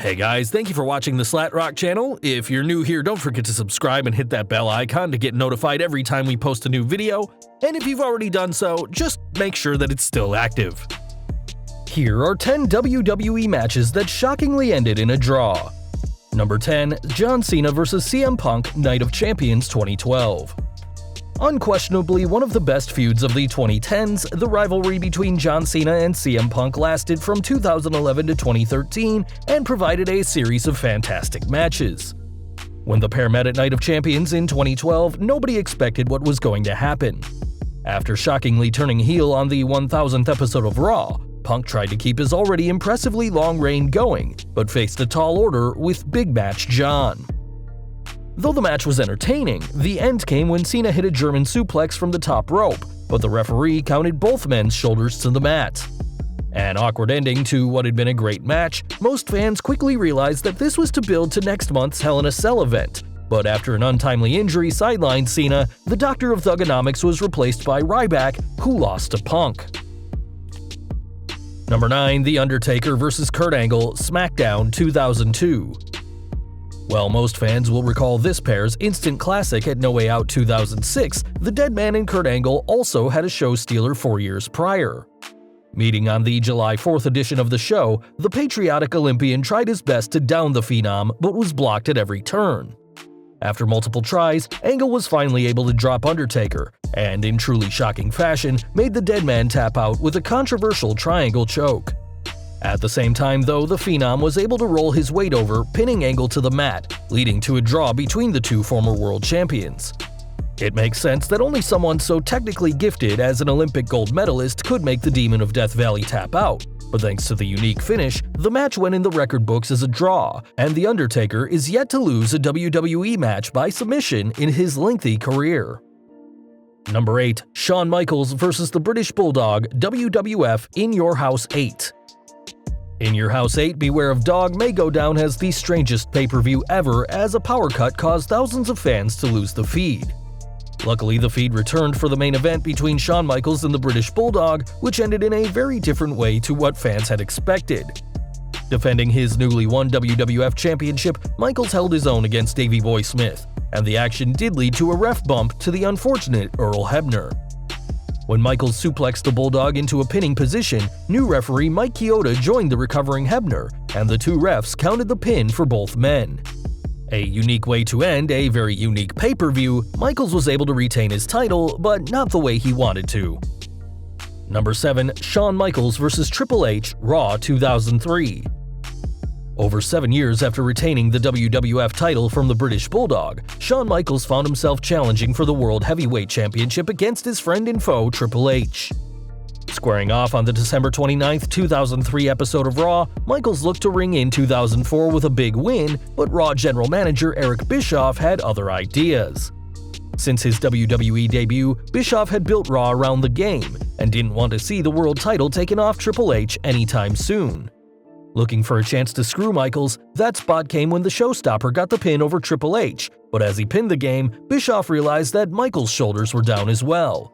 Hey guys, thank you for watching the Slat Rock channel. If you're new here, don't forget to subscribe and hit that bell icon to get notified every time we post a new video. And if you've already done so, just make sure that it's still active. Here are 10 WWE matches that shockingly ended in a draw. Number 10. John Cena vs. CM Punk Night of Champions 2012. Unquestionably one of the best feuds of the 2010s, the rivalry between John Cena and CM Punk lasted from 2011 to 2013 and provided a series of fantastic matches. When the pair met at Night of Champions in 2012, nobody expected what was going to happen. After shockingly turning heel on the 1000th episode of Raw, Punk tried to keep his already impressively long reign going, but faced a tall order with Big Match John. Though the match was entertaining, the end came when Cena hit a German suplex from the top rope, but the referee counted both men's shoulders to the mat. An awkward ending to what had been a great match, most fans quickly realized that this was to build to next month's Hell in a Cell event, but after an untimely injury sidelined Cena, the Doctor of Thuganomics was replaced by Ryback, who lost to Punk. Number 9. The Undertaker vs. Kurt Angle SmackDown 2002. While most fans will recall this pair's instant classic at No Way Out 2006, the Deadman and Kurt Angle also had a show stealer 4 years prior. Meeting on the July 4th edition of the show, the patriotic Olympian tried his best to down the Phenom but was blocked at every turn. After multiple tries, Angle was finally able to drop Undertaker, and in truly shocking fashion, made the Deadman tap out with a controversial triangle choke. At the same time though, the Phenom was able to roll his weight over, pinning Angle to the mat, leading to a draw between the two former world champions. It makes sense that only someone so technically gifted as an Olympic gold medalist could make the Demon of Death Valley tap out, but thanks to the unique finish, the match went in the record books as a draw, and The Undertaker is yet to lose a WWE match by submission in his lengthy career. Number 8. Shawn Michaels vs. the British Bulldog WWF In Your House 8. In Your House 8, Beware of Dog may go down as the strangest pay-per-view ever, as a power cut caused thousands of fans to lose the feed. Luckily, the feed returned for the main event between Shawn Michaels and the British Bulldog, which ended in a very different way to what fans had expected. Defending his newly won WWF Championship, Michaels held his own against Davey Boy Smith, and the action did lead to a ref bump to the unfortunate Earl Hebner. When Michaels suplexed the Bulldog into a pinning position, new referee Mike Chioda joined the recovering Hebner, and the two refs counted the pin for both men. A unique way to end a very unique pay-per-view, Michaels was able to retain his title, but not the way he wanted to. Number 7. Shawn Michaels vs. Triple H Raw 2003. Over 7 years after retaining the WWF title from the British Bulldog, Shawn Michaels found himself challenging for the World Heavyweight Championship against his friend and foe Triple H. Squaring off on the December 29, 2003 episode of Raw, Michaels looked to ring in 2004 with a big win, but Raw general manager Eric Bischoff had other ideas. Since his WWE debut, Bischoff had built Raw around the game, and didn't want to see the world title taken off Triple H anytime soon. Looking for a chance to screw Michaels, that spot came when the showstopper got the pin over Triple H, but as he pinned the game, Bischoff realized that Michaels' shoulders were down as well.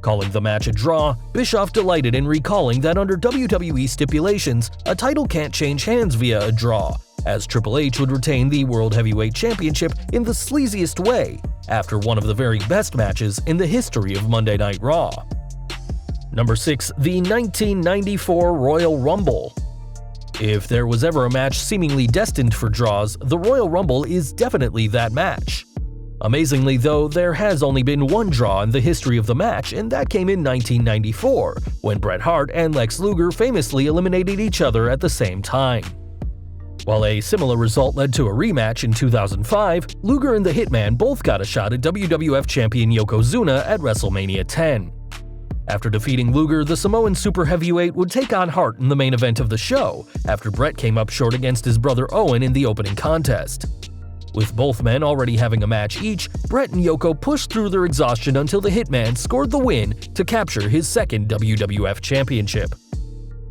Calling the match a draw, Bischoff delighted in recalling that under WWE stipulations, a title can't change hands via a draw, as Triple H would retain the World Heavyweight Championship in the sleaziest way, after one of the very best matches in the history of Monday Night Raw. Number 6. The 1994 Royal Rumble. If there was ever a match seemingly destined for draws, the Royal Rumble is definitely that match. Amazingly though, there has only been one draw in the history of the match, and that came in 1994, when Bret Hart and Lex Luger famously eliminated each other at the same time. While a similar result led to a rematch in 2005, Luger and the Hitman both got a shot at WWF champion Yokozuna at WrestleMania 10. After defeating Luger, the Samoan super heavyweight would take on Hart in the main event of the show, after Bret came up short against his brother Owen in the opening contest. With both men already having a match each, Bret and Yoko pushed through their exhaustion until the Hitman scored the win to capture his second WWF Championship.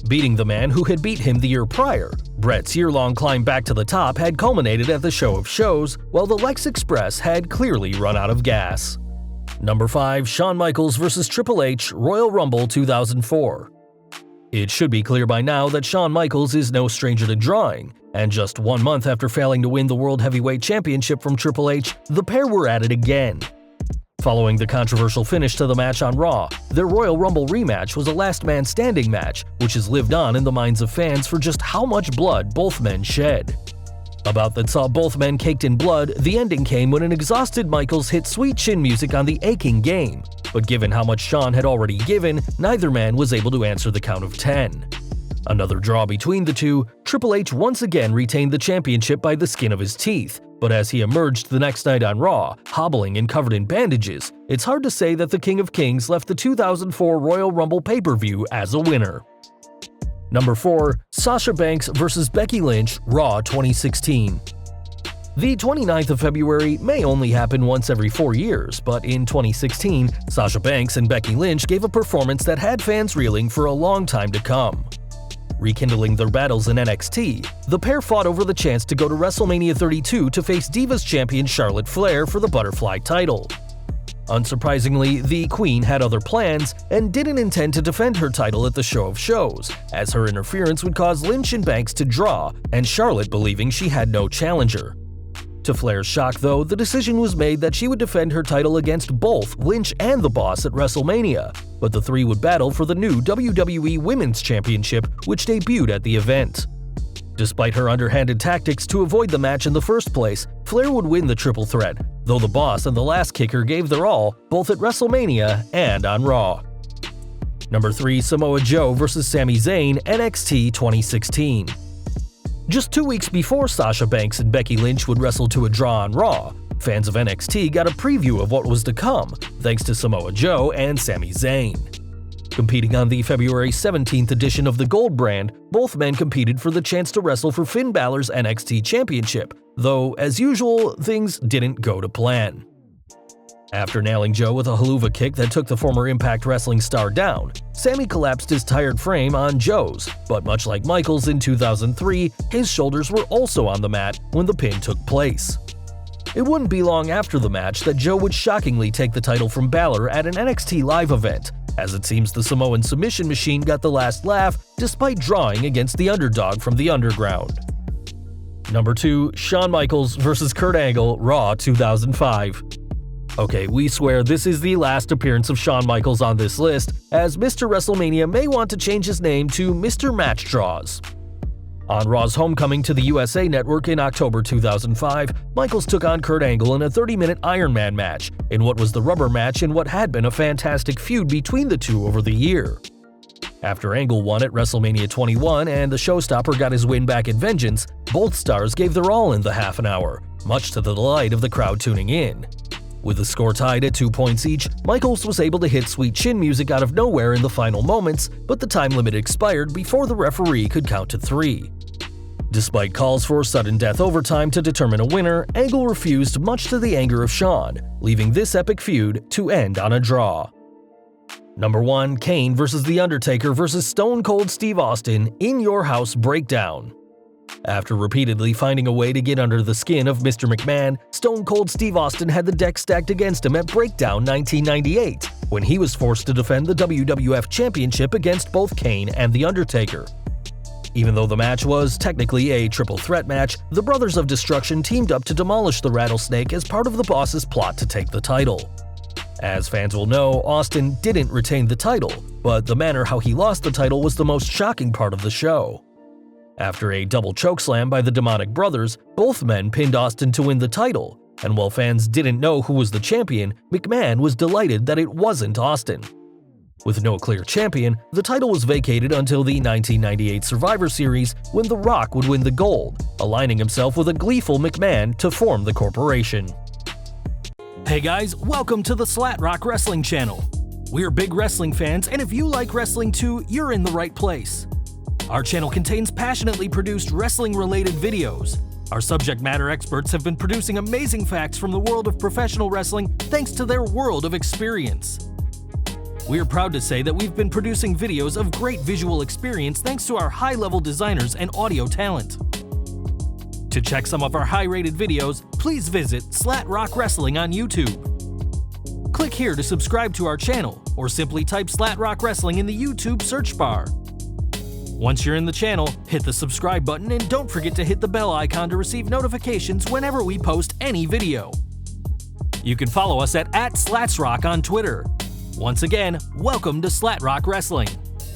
Beating the man who had beat him the year prior, Bret's year-long climb back to the top had culminated at the Show of Shows, while the Lex Express had clearly run out of gas. Number 5. Shawn Michaels vs. Triple H Royal Rumble 2004. It should be clear by now that Shawn Michaels is no stranger to drawing, And just 1 month after failing to win the World Heavyweight Championship from Triple H, the pair were at it again. Following the controversial finish to the match on Raw, their Royal Rumble rematch was a last man standing match, which has lived on in the minds of fans for just how much blood both men shed. A bout that saw both men caked in blood, the ending came when an exhausted Michaels hit sweet chin music on the aching game, but given how much Shawn had already given, neither man was able to answer the count of 10. Another draw between the two, Triple H once again retained the championship by the skin of his teeth, but as he emerged the next night on Raw, hobbling and covered in bandages, it's hard to say that the King of Kings left the 2004 Royal Rumble pay-per-view as a winner. Number 4. Sasha Banks vs. Becky Lynch, Raw 2016. The 29th of February may only happen once every 4 years, but in 2016, Sasha Banks and Becky Lynch gave a performance that had fans reeling for a long time to come. Rekindling their battles in NXT, the pair fought over the chance to go to WrestleMania 32 to face Divas champion Charlotte Flair for the Butterfly title. Unsurprisingly, the Queen had other plans and didn't intend to defend her title at the Show of Shows, as her interference would cause Lynch and Banks to draw, and Charlotte believing she had no challenger. To Flair's shock, though, the decision was made that she would defend her title against both Lynch and the Boss at WrestleMania, but the three would battle for the new WWE Women's Championship, which debuted at the event. Despite her underhanded tactics to avoid the match in the first place, Flair would win the triple threat, though the Boss and the Last Kicker gave their all, both at WrestleMania and on Raw. Number 3. Samoa Joe vs. Sami Zayn, NXT 2016. Just 2 weeks before Sasha Banks and Becky Lynch would wrestle to a draw on Raw, fans of NXT got a preview of what was to come, thanks to Samoa Joe and Sami Zayn. Competing on the February 17th edition of the Gold brand, both men competed for the chance to wrestle for Finn Balor's NXT Championship, though, as usual, things didn't go to plan. After nailing Joe with a haluva kick that took the former Impact Wrestling star down, Sami collapsed his tired frame on Joe's, but much like Michaels in 2003, his shoulders were also on the mat when the pin took place. It wouldn't be long after the match that Joe would shockingly take the title from Balor at an NXT Live event, as it seems the Samoan submission machine got the last laugh despite drawing against the underdog from the underground. Number 2. Shawn Michaels vs. Kurt Angle, Raw 2005. Okay, we swear this is the last appearance of Shawn Michaels on this list, as Mr. WrestleMania may want to change his name to Mr. Match Draws. On Raw's homecoming to the USA Network in October 2005, Michaels took on Kurt Angle in a 30-minute Iron Man match, in what was the rubber match in what had been a fantastic feud between the two over the year. After Angle won at WrestleMania 21 and the showstopper got his win back at Vengeance, both stars gave their all in the half an hour, much to the delight of the crowd tuning in. With the score tied at 2 points each, Michaels was able to hit sweet chin music out of nowhere in the final moments, but the time limit expired before the referee could count to 3. Despite calls for sudden death overtime to determine a winner, Angle refused, much to the anger of Shawn, leaving this epic feud to end on a draw. Number 1. Kane vs. The Undertaker vs. Stone Cold Steve Austin, In Your House Breakdown. After repeatedly finding a way to get under the skin of Mr. McMahon, Stone Cold Steve Austin had the deck stacked against him at Breakdown 1998, when he was forced to defend the WWF Championship against both Kane and The Undertaker. Even though the match was technically a triple threat match, the Brothers of Destruction teamed up to demolish the Rattlesnake as part of the Boss's plot to take the title. As fans will know, Austin didn't retain the title, but the manner how he lost the title was the most shocking part of the show. After a double chokeslam by the Demonic Brothers, both men pinned Austin to win the title, and while fans didn't know who was the champion, McMahon was delighted that it wasn't Austin. With no clear champion, the title was vacated until the 1998 Survivor Series, when The Rock would win the gold, aligning himself with a gleeful McMahon to form the corporation. Hey guys, welcome to the Slat Rock Wrestling channel. We're big wrestling fans, and if you like wrestling too, you're in the right place. Our channel contains passionately produced wrestling-related videos. Our subject matter experts have been producing amazing facts from the world of professional wrestling thanks to their world of experience. We're proud to say that we've been producing videos of great visual experience thanks to our high-level designers and audio talent. To check some of our high-rated videos, please visit Slat Rock Wrestling on YouTube. Click here to subscribe to our channel, or simply type Slat Rock Wrestling in the YouTube search bar. Once you're in the channel, hit the subscribe button and don't forget to hit the bell icon to receive notifications whenever we post any video. You can follow us at @SlatsRock on Twitter. Once again, welcome to SlatRock Wrestling.